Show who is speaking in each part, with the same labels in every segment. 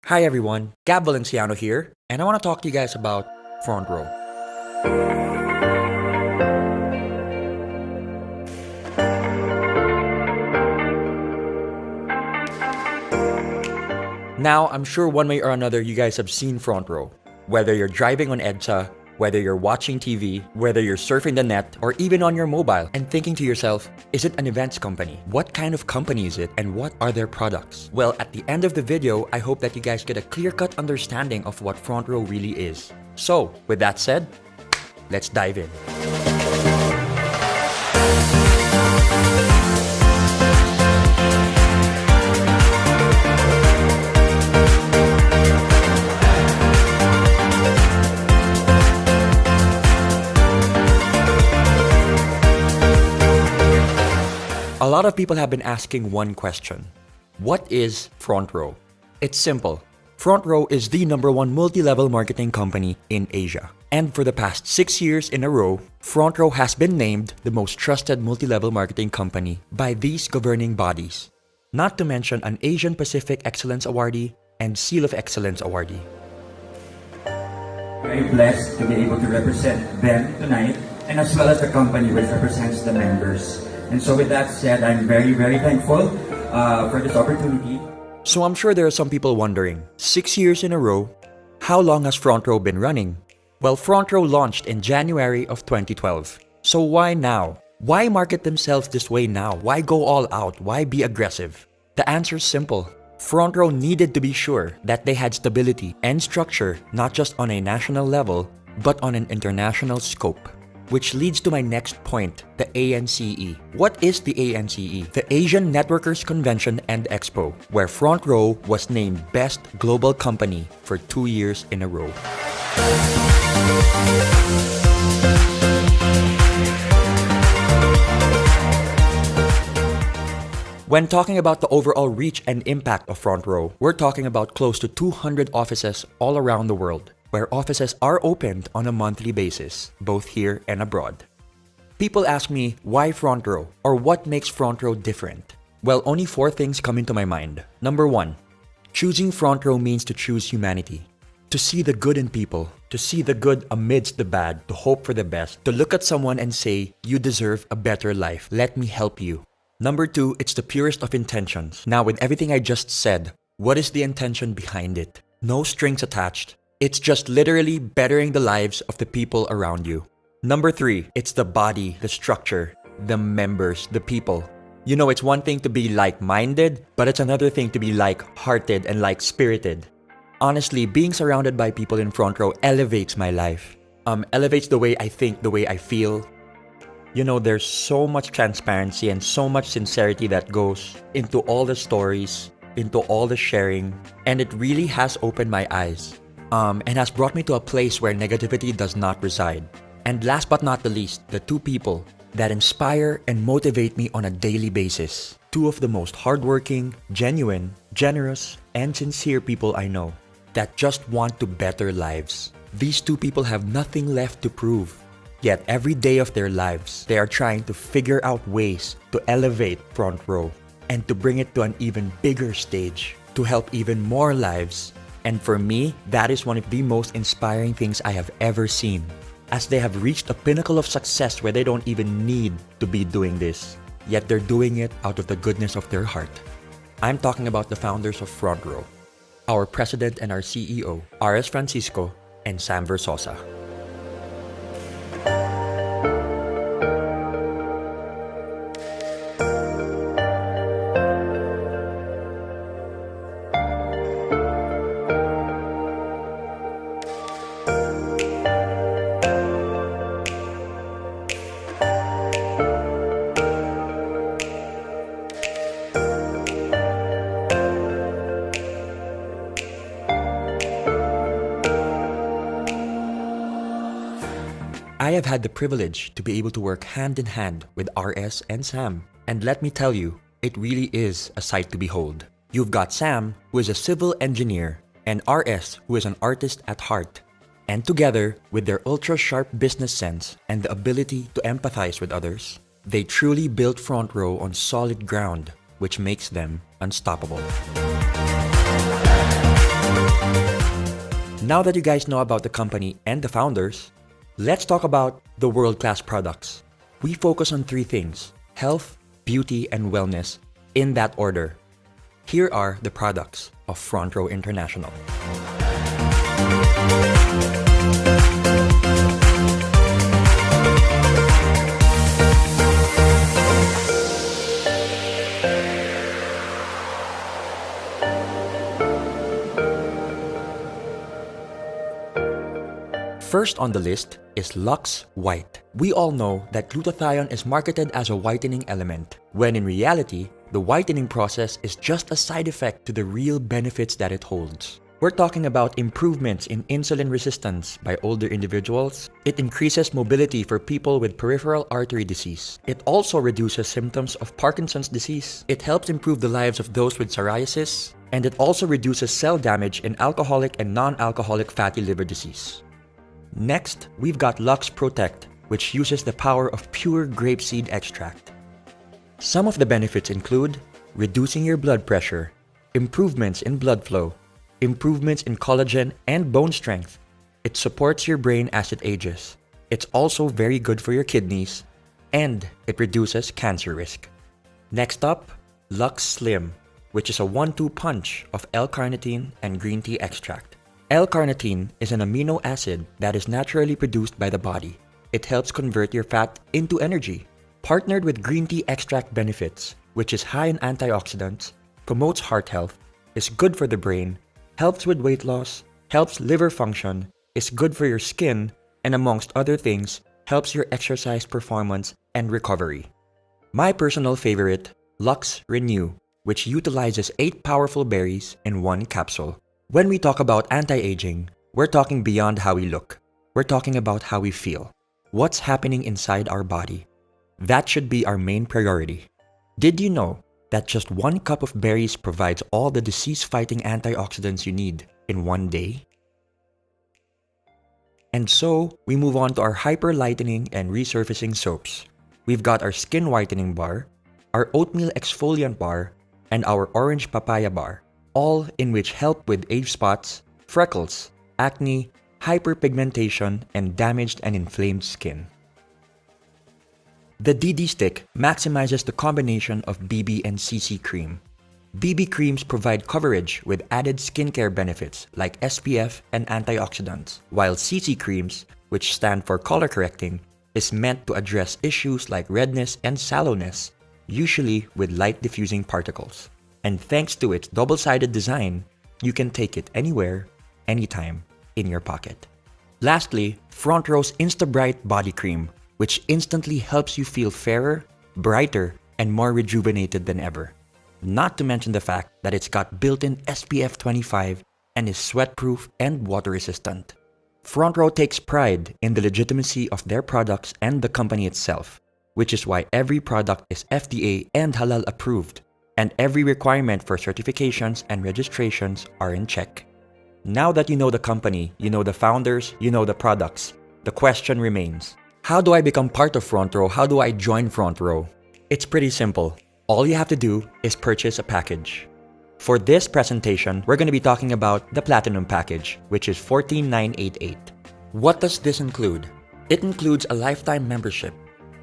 Speaker 1: Hi everyone, Gab Valenciano here, and I want to talk to you guys about Frontrow. Now, I'm sure one way or another you guys have seen Frontrow. Whether you're driving on EDSA, whether you're watching TV, whether you're surfing the net, or even on your mobile, and thinking to yourself, is it an events company? What kind of company is it, and what are their products? Well, at the end of the video, I hope that you guys get a clear-cut understanding of what Frontrow really is. So, with that said, let's dive in. A lot of people have been asking one question. What is Frontrow? It's simple. Frontrow is the #1 multi-level marketing company in Asia. And for the past 6 years in a row, Frontrow has been named the most trusted multi-level marketing company by these governing bodies. Not to mention an Asian Pacific Excellence Awardee and Seal of Excellence Awardee.
Speaker 2: Very blessed to be able to represent them tonight, and as well as the company which represents the members. And so with that said, I'm very, very thankful for this opportunity.
Speaker 1: So I'm sure there are some people wondering, 6 years in a row, how long has Frontrow been running? Well, Frontrow launched in January of 2012. So why now? Why market themselves this way now? Why go all out? Why be aggressive? The answer is simple. Frontrow needed to be sure that they had stability and structure not just on a national level, but on an international scope. Which leads to my next point, the ANCE. What is the ANCE? The Asian Networkers Convention and Expo, where Frontrow was named Best Global Company for 2 years in a row. When talking about the overall reach and impact of Frontrow, we're talking about close to 200 offices all around the world, where offices are opened on a monthly basis, both here and abroad. People ask me, why Frontrow? Or what makes Frontrow different? Well, only 4 things come into my mind. Number 1, choosing Frontrow means to choose humanity. To see the good in people, to see the good amidst the bad, to hope for the best, to look at someone and say, you deserve a better life, let me help you. Number 2, it's the purest of intentions. Now, with everything I just said, what is the intention behind it? No strings attached. It's just literally bettering the lives of the people around you. Number 3, it's the body, the structure, the members, the people. You know, it's one thing to be like-minded, but it's another thing to be like-hearted and like-spirited. Honestly, being surrounded by people in Frontrow elevates my life. Elevates the way I think, the way I feel. You know, there's so much transparency and so much sincerity that goes into all the stories, into all the sharing, and it really has opened my eyes. And has brought me to a place where negativity does not reside. And last but not the least, the 2 people that inspire and motivate me on a daily basis. 2 of the most hardworking, genuine, generous, and sincere people I know that just want to better lives. These 2 people have nothing left to prove. Yet every day of their lives, they are trying to figure out ways to elevate Frontrow and to bring it to an even bigger stage to help even more lives. And for me, that is one of the most inspiring things I have ever seen, as they have reached a pinnacle of success where they don't even need to be doing this, yet they're doing it out of the goodness of their heart. I'm talking about the founders of Frontrow, our president and our CEO, R.S. Francisco and Sam Versosa. I have had the privilege to be able to work hand in hand with RS and Sam. And let me tell you, it really is a sight to behold. You've got Sam, who is a civil engineer, and RS, who is an artist at heart. And together, with their ultra-sharp business sense and the ability to empathize with others, they truly built Frontrow on solid ground, which makes them unstoppable. Now that you guys know about the company and the founders, let's talk about the world-class products. We focus on three things: health, beauty, and wellness, in that order. Here are the products of Frontrow International. First on the list is Lux White. We all know that glutathione is marketed as a whitening element, when in reality, the whitening process is just a side effect to the real benefits that it holds. We're talking about improvements in insulin resistance by older individuals. It increases mobility for people with peripheral artery disease. It also reduces symptoms of Parkinson's disease. It helps improve the lives of those with psoriasis. And it also reduces cell damage in alcoholic and non-alcoholic fatty liver disease. Next, we've got Lux Protect, which uses the power of pure grapeseed extract. Some of the benefits include reducing your blood pressure, improvements in blood flow, improvements in collagen and bone strength. It supports your brain as it ages. It's also very good for your kidneys, and it reduces cancer risk. Next up, Lux Slim, which is a 1-2 punch of L-carnitine and green tea extract. L-carnitine is an amino acid that is naturally produced by the body. It helps convert your fat into energy. Partnered with green tea extract benefits, which is high in antioxidants, promotes heart health, is good for the brain, helps with weight loss, helps liver function, is good for your skin, and amongst other things, helps your exercise performance and recovery. My personal favorite, Lux Renew, which utilizes 8 powerful berries in 1 capsule. When we talk about anti-aging, we're talking beyond how we look. We're talking about how we feel. What's happening inside our body? That should be our main priority. Did you know that just 1 cup of berries provides all the disease-fighting antioxidants you need in 1 day? And so, we move on to our hyper-lightening and resurfacing soaps. We've got our skin whitening bar, our oatmeal exfoliant bar, and our orange papaya bar, all in which help with age spots, freckles, acne, hyperpigmentation, and damaged and inflamed skin. The DD Stick maximizes the combination of BB and CC cream. BB creams provide coverage with added skincare benefits like SPF and antioxidants, while CC creams, which stand for color correcting, is meant to address issues like redness and sallowness, usually with light diffusing particles. And thanks to its double-sided design, you can take it anywhere, anytime, in your pocket. Lastly, Frontrow's Insta-Bright Body Cream, which instantly helps you feel fairer, brighter, and more rejuvenated than ever. Not to mention the fact that it's got built-in SPF 25 and is sweat-proof and water-resistant. Frontrow takes pride in the legitimacy of their products and the company itself, which is why every product is FDA and halal approved, and every requirement for certifications and registrations are in check. Now that you know the company, you know the founders, you know the products, the question remains: how do I become part of Frontrow? How do I join Frontrow? It's pretty simple. All you have to do is purchase a package. For this presentation, we're going to be talking about the Platinum package, which is $14,988. What does this include? It includes a lifetime membership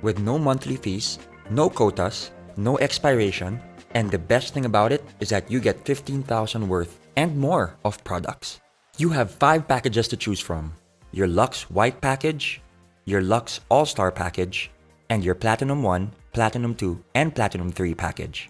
Speaker 1: with no monthly fees, no quotas, no expiration, and the best thing about it is that you get 15,000 worth and more of products. You have 5 packages to choose from: your Lux White package, your Lux All-Star package, and your Platinum 1, Platinum 2, and Platinum 3 package.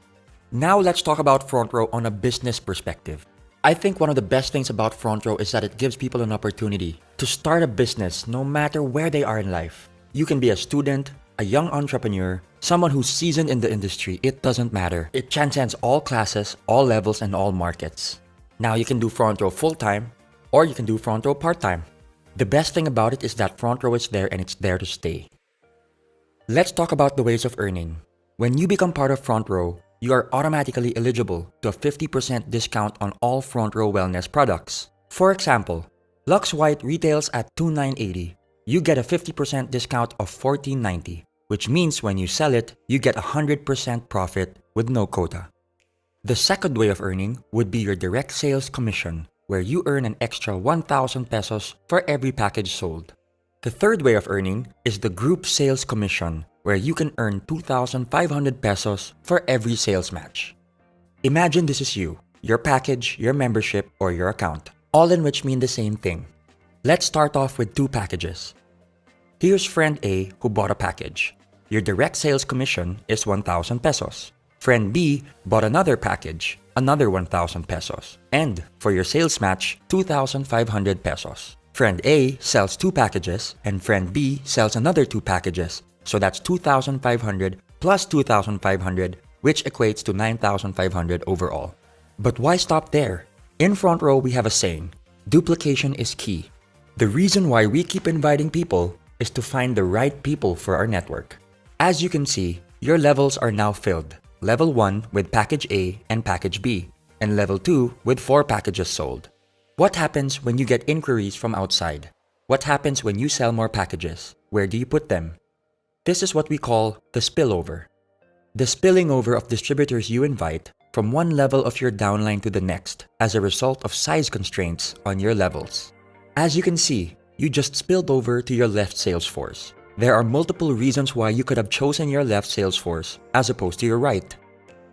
Speaker 1: Now let's talk about Frontrow on a business perspective. I think one of the best things about Frontrow is that it gives people an opportunity to start a business no matter where they are in life. You can be a student, a young entrepreneur, someone who's seasoned in the industry. It doesn't matter. It transcends all classes, all levels, and all markets. Now you can do Frontrow full-time, or you can do Frontrow part-time. The best thing about it is that Frontrow is there and it's there to stay. Let's talk about the ways of earning. When you become part of Frontrow, you are automatically eligible to a 50% discount on all Frontrow wellness products. For example, Lux White retails at $2,980. You get a 50% discount of $1,490, which means when you sell it, you get 100% profit with no quota. The second way of earning would be your direct sales commission, where you earn an extra 1,000 pesos for every package sold. The third way of earning is the group sales commission, where you can earn 2,500 pesos for every sales match. Imagine this is you, your package, your membership, or your account, all in which mean the same thing. Let's start off with two packages. Here's friend A who bought a package. Your direct sales commission is 1,000 pesos. Friend B bought another package, another 1,000 pesos. And for your sales match, 2,500 pesos. Friend A sells two packages and friend B sells another two packages. So that's 2,500 plus 2,500, which equates to 9,500 overall. But why stop there? In Frontrow, we have a saying, duplication is key. The reason why we keep inviting people is to find the right people for our network. As you can see, your levels are now filled. Level 1 with package A and package B, and level 2 with 4 packages sold. What happens when you get inquiries from outside? What happens when you sell more packages? Where do you put them? This is what we call the spillover. The spilling over of distributors you invite from one level of your downline to the next as a result of size constraints on your levels. As you can see, you just spilled over to your left sales force. There are multiple reasons why you could have chosen your left sales force as opposed to your right.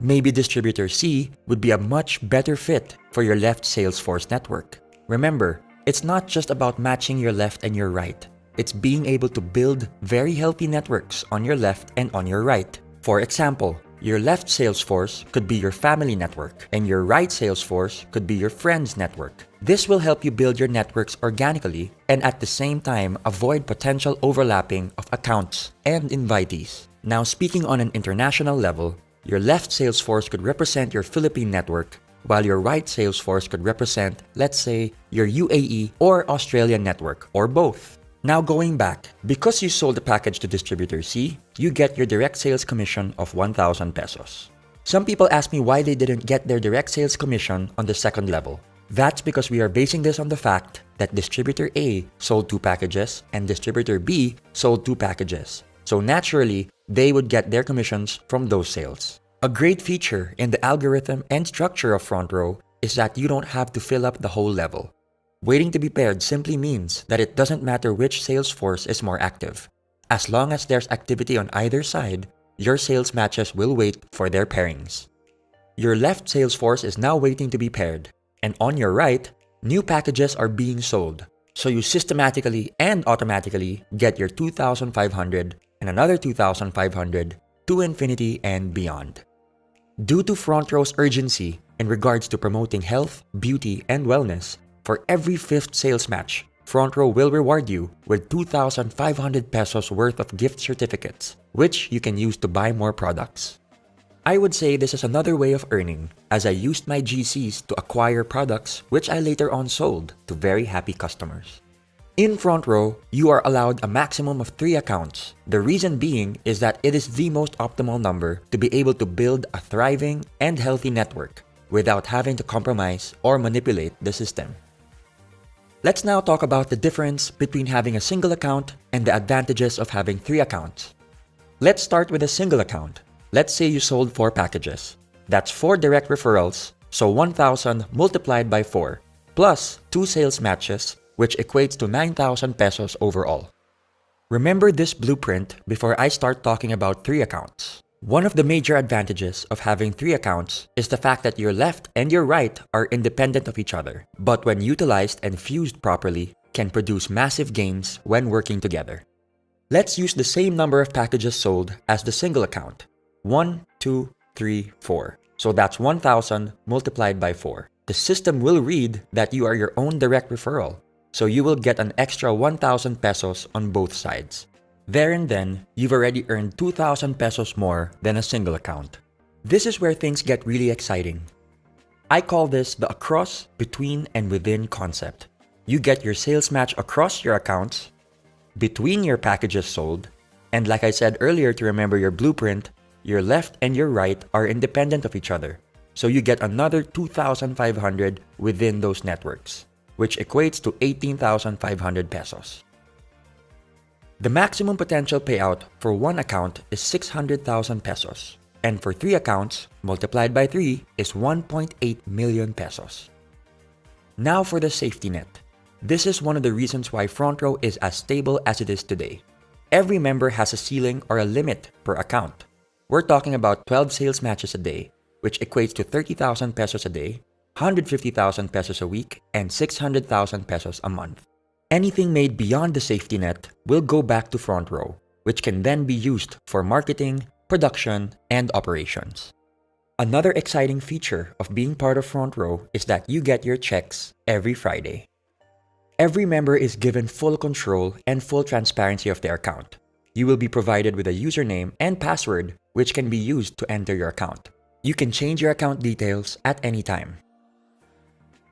Speaker 1: Maybe distributor C would be a much better fit for your left sales force network. Remember, it's not just about matching your left and your right. It's being able to build very healthy networks on your left and on your right. For example, your left sales force could be your family network, and your right sales force could be your friends network. This will help you build your networks organically and at the same time avoid potential overlapping of accounts and invitees. Now, speaking on an international level, your left sales force could represent your Philippine network, while your right sales force could represent, let's say, your UAE or Australian network, or both. Now going back, because you sold the package to distributor C, you get your direct sales commission of 1,000 pesos. Some people ask me why they didn't get their direct sales commission on the second level. That's because we are basing this on the fact that distributor A sold 2 packages and distributor B sold 2 packages. So naturally, they would get their commissions from those sales. A great feature in the algorithm and structure of Frontrow is that you don't have to fill up the whole level. Waiting to be paired simply means that it doesn't matter which sales force is more active. As long as there's activity on either side, your sales matches will wait for their pairings. Your left sales force is now waiting to be paired, and on your right, new packages are being sold. So you systematically and automatically get your 2,500 and another 2,500 to infinity and beyond. Due to Frontrow's urgency in regards to promoting health, beauty, and wellness, for every 5th sales match, Frontrow will reward you with 2,500 pesos worth of gift certificates, which you can use to buy more products. I would say this is another way of earning, as I used my GCs to acquire products which I later on sold to very happy customers. In Frontrow, you are allowed a maximum of 3 accounts. The reason being is that it is the most optimal number to be able to build a thriving and healthy network without having to compromise or manipulate the system. Let's now talk about the difference between having a single account and the advantages of having 3 accounts. Let's start with a single account. Let's say you sold 4 packages. That's 4 direct referrals, so 1,000 multiplied by 4, plus 2 sales matches, which equates to 9,000 pesos overall. Remember this blueprint before I start talking about 3 accounts. One of the major advantages of having 3 accounts is the fact that your left and your right are independent of each other, but when utilized and fused properly, can produce massive gains when working together. Let's use the same number of packages sold as the single account. 1, 2, 3, 4. So that's 1,000 multiplied by 4. The system will read that you are your own direct referral, so you will get an extra 1,000 pesos on both sides. There and then, you've already earned 2,000 pesos more than a single account. This is where things get really exciting. I call this the across, between, and within concept. You get your sales match across your accounts, between your packages sold, and like I said earlier to remember your blueprint, your left and your right are independent of each other. So you get another 2,500 within those networks, which equates to 18,500 pesos. The maximum potential payout for 1 account is 600,000 pesos, and for 3 accounts, multiplied by 3 is 1.8 million pesos. Now for the safety net. This is one of the reasons why Frontrow is as stable as it is today. Every member has a ceiling or a limit per account. We're talking about 12 sales matches a day, which equates to 30,000 pesos a day, 150,000 pesos a week, and 600,000 pesos a month. Anything made beyond the safety net will go back to Frontrow, which can then be used for marketing, production, and operations. Another exciting feature of being part of Frontrow is that you get your checks every Friday. Every member is given full control and full transparency of their account. You will be provided with a username and password which can be used to enter your account. You can change your account details at any time.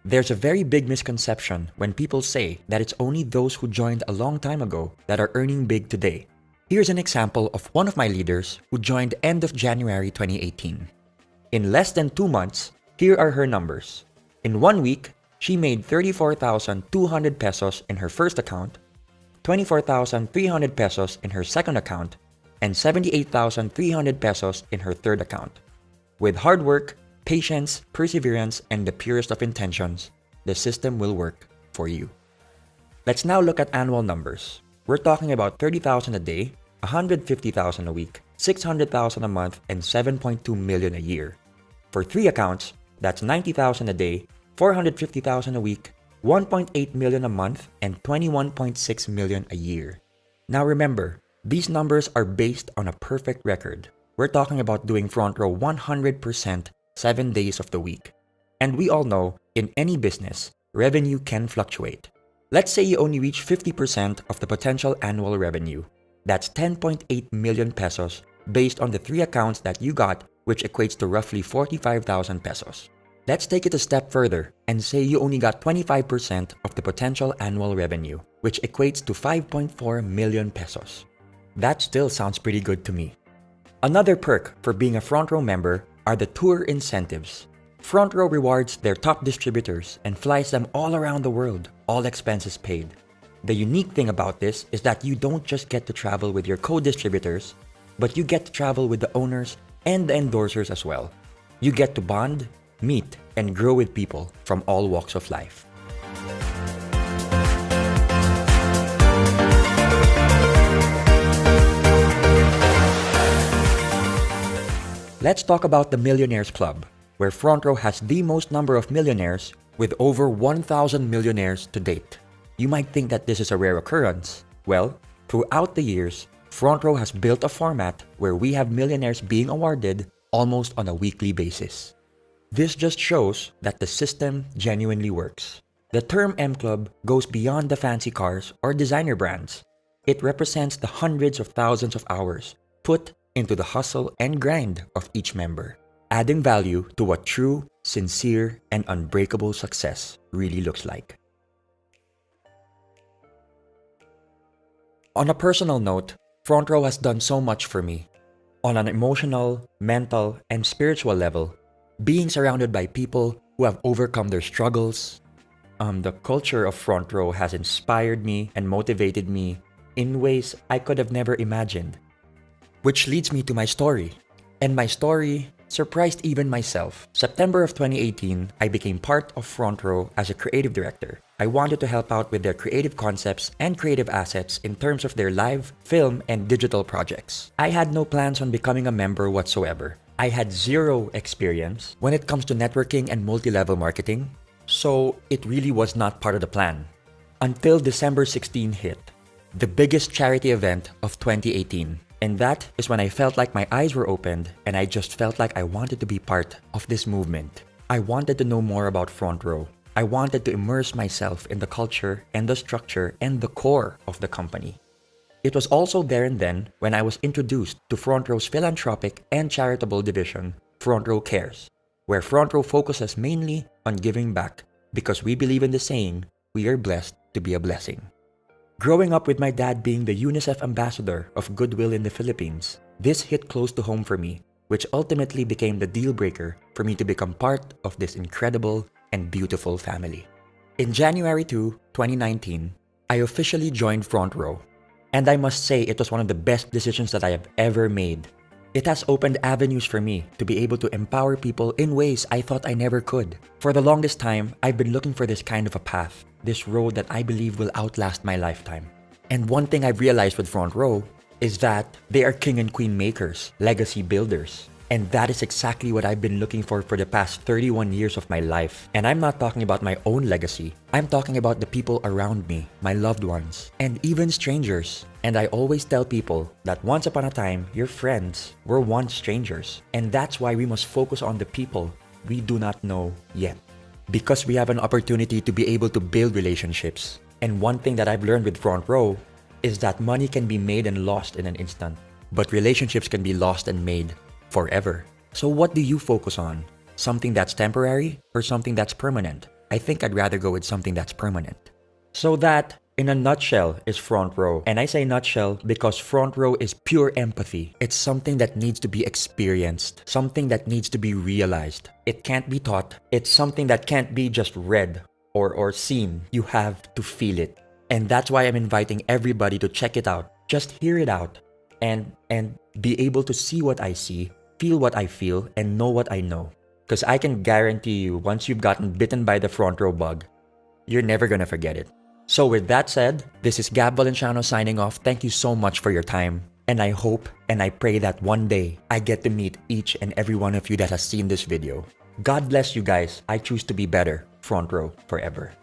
Speaker 1: There's a very big misconception when people say that it's only those who joined a long time ago that are earning big today. Here's an example of one of my leaders who joined end of January 2018. In less than 2 months, here are her numbers. In 1 week, she made 34,200 pesos in her first account, 24,300 pesos in her second account, and 78,300 pesos in her third account. With hard work, patience, perseverance, and the purest of intentions, the system will work for you. Let's now look at annual numbers. We're talking about 30,000 a day, 150,000 a week, 600,000 a month, and 7.2 million a year. For 3 accounts, that's 90,000 a day, 450,000 a week, 1.8 million a month, and 21.6 million a year. Now remember, these numbers are based on a perfect record. We're talking about doing Frontrow 100% 7 days of the week. And we all know, in any business, revenue can fluctuate. Let's say you only reach 50% of the potential annual revenue. That's 10.8 million pesos based on the 3 accounts that you got, which equates to roughly 45,000 pesos. Let's take it a step further and say you only got 25% of the potential annual revenue, which equates to 5.4 million pesos. That still sounds pretty good to me. Another perk for being a Frontrow member are the tour incentives. Frontrow rewards their top distributors and flies them all around the world, all expenses paid. The unique thing about this is that you don't just get to travel with your co-distributors, but you get to travel with the owners and the endorsers as well. You get to bond, meet, and grow with people from all walks of life. Let's talk about the Millionaires Club, where Frontrow has the most number of millionaires with over 1,000 millionaires to date. You might think that this is a rare occurrence. Well, throughout the years, Frontrow has built a format where we have millionaires being awarded almost on a weekly basis. This just shows that the system genuinely works. The term Mclub goes beyond the fancy cars or designer brands. It represents the hundreds of thousands of hours put into the hustle and grind of each member, adding value to what true, sincere, and unbreakable success really looks like. On a personal note, Frontrow has done so much for me. On an emotional, mental, and spiritual level, being surrounded by people who have overcome their struggles, the culture of Frontrow has inspired me and motivated me in ways I could have never imagined. Which leads me to my story. And my story surprised even myself. September of 2018, I became part of Frontrow as a creative director. I wanted to help out with their creative concepts and creative assets in terms of their live, film, and digital projects. I had no plans on becoming a member whatsoever. I had zero experience when it comes to networking and multi-level marketing, so it really was not part of the plan. Until December 16 hit, the biggest charity event of 2018. And that is when I felt like my eyes were opened and I just felt like I wanted to be part of this movement. I wanted to know more about Frontrow. I wanted to immerse myself in the culture and the structure and the core of the company. It was also there and then when I was introduced to Frontrow's philanthropic and charitable division, Frontrow Cares, where Frontrow focuses mainly on giving back because we believe in the saying, we are blessed to be a blessing. Growing up with my dad being the UNICEF ambassador of Goodwill in the Philippines, this hit close to home for me, which ultimately became the deal breaker for me to become part of this incredible and beautiful family. In January 2, 2019, I officially joined Frontrow, and I must say it was one of the best decisions that I have ever made. It has opened avenues for me to be able to empower people in ways I thought I never could. For the longest time, I've been looking for this kind of a path, this road that I believe will outlast my lifetime. And one thing I've realized with Frontrow is that they are king and queen makers, legacy builders. And that is exactly what I've been looking for the past 31 years of my life. And I'm not talking about my own legacy. I'm talking about the people around me, my loved ones, and even strangers. And I always tell people that once upon a time, your friends were once strangers. And that's why we must focus on the people we do not know yet. Because we have an opportunity to be able to build relationships. And one thing that I've learned with Frontrow is that money can be made and lost in an instant. But relationships can be lost and made forever. So what do you focus on? Something that's temporary or something that's permanent? I think I'd rather go with something that's permanent. So that, in a nutshell, is Frontrow. And I say nutshell because Frontrow is pure empathy. It's something that needs to be experienced, something that needs to be realized. It can't be taught. It's something that can't be just read or seen. You have to feel it. And that's why I'm inviting everybody to check it out. Just hear it out and be able to see what I see, feel what I feel, and know what I know. Because I can guarantee you, once you've gotten bitten by the Frontrow bug, you're never gonna forget it. So with that said, this is Gab Valenciano signing off. Thank you so much for your time. And I hope and I pray that one day I get to meet each and every one of you that has seen this video. God bless you guys. I choose to be better. Frontrow forever.